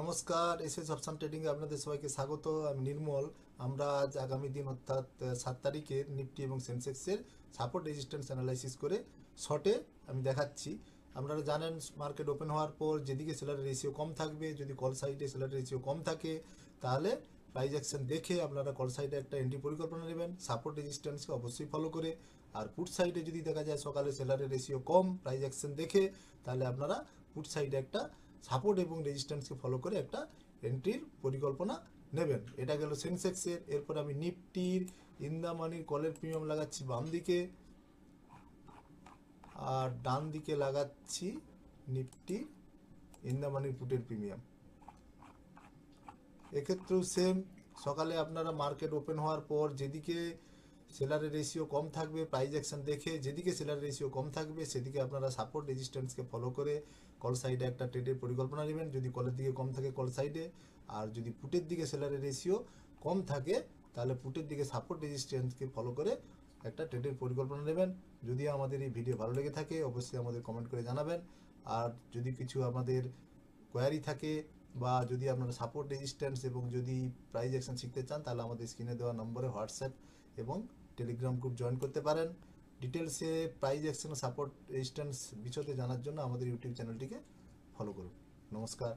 নমস্কার, SS option ট্রেডিংয়ে আপনাদের সবাইকে স্বাগত। আমি নির্মল। আমরা আজ আগামী দিন অর্থাৎ 7 তারিখের নিফটি এবং সেন্সেক্সের সাপোর্ট রেজিস্ট্যান্স অ্যানালাইসিস করে শর্টে আমি দেখাচ্ছি। আপনারা জানেন মার্কেট ওপেন হওয়ার পর যেদিকে সেলারের রেশিও কম থাকবে, যদি কল সাইডে সেলারের রেশিও কম থাকে তাহলে প্রাইস অ্যাকশন দেখে আপনারা কল সাইডে একটা এন্ট্রি পরিকল্পনা নেবেন সাপোর্ট রেজিস্ট্যান্সকে অবশ্যই ফলো করে। আর পুট সাইডে যদি দেখা যায় সকালে সেলারের রেশিও কম প্রাইস অ্যাকশন দেখে, তাহলে আপনারা পুট সাইডে একটা সাপোর্ট এবং রেজিস্ট্যান্সকে ফলো করে একটা এন্ট্রির পরিকল্পনা নেবেন। এটা গেল সেন্সেক্সের। এরপর আমি নিফটির ইন দ্য মানির কলের প্রিমিয়াম লাগাচ্ছি বাম দিকে, আর ডান দিকে লাগাচ্ছি নিফটি ইন দ্য মানির পুটের প্রিমিয়াম। এক্ষেত্রেও সেম, সকালে আপনারা মার্কেট ওপেন হওয়ার পর যেদিকে সেলারের রেশিও কম থাকবে প্রাইস অ্যাকশন দেখে, যেদিকে সেলারের রেশিও কম থাকবে সেদিকে আপনারা সাপোর্ট রেজিস্ট্যান্সকে ফলো করে কল সাইডে একটা ট্রেডের পরিকল্পনা নেবেন। যদি কলের দিকে কম থাকে কল সাইডে, আর যদি পুটের দিকে সেলারের রেশিও কম থাকে তাহলে পুটের দিকে সাপোর্ট রেজিস্ট্যান্সকে ফলো করে একটা ট্রেডের পরিকল্পনা নেবেন। যদি আমাদের এই ভিডিও ভালো লেগে থাকে অবশ্যই আমাদের কমেন্ট করে জানাবেন। আর যদি কিছু আমাদের কোয়ারি থাকে বা যদি আপনারা সাপোর্ট রেজিস্ট্যান্স এবং যদি প্রাইস অ্যাকশন শিখতে চান তাহলে আমাদের স্ক্রিনে দেওয়া নম্বরে হোয়াটসঅ্যাপ এবং টেলিগ্রাম গ্রুপ জয়েন করতে পারেন। ডিটেলসে প্রাইস অ্যাকশন সাপোর্ট রেজিস্ট্যান্স বিষয়ে জানার জন্য আমাদের ইউটিউব চ্যানেলটিকে ফলো করুন। নমস্কার।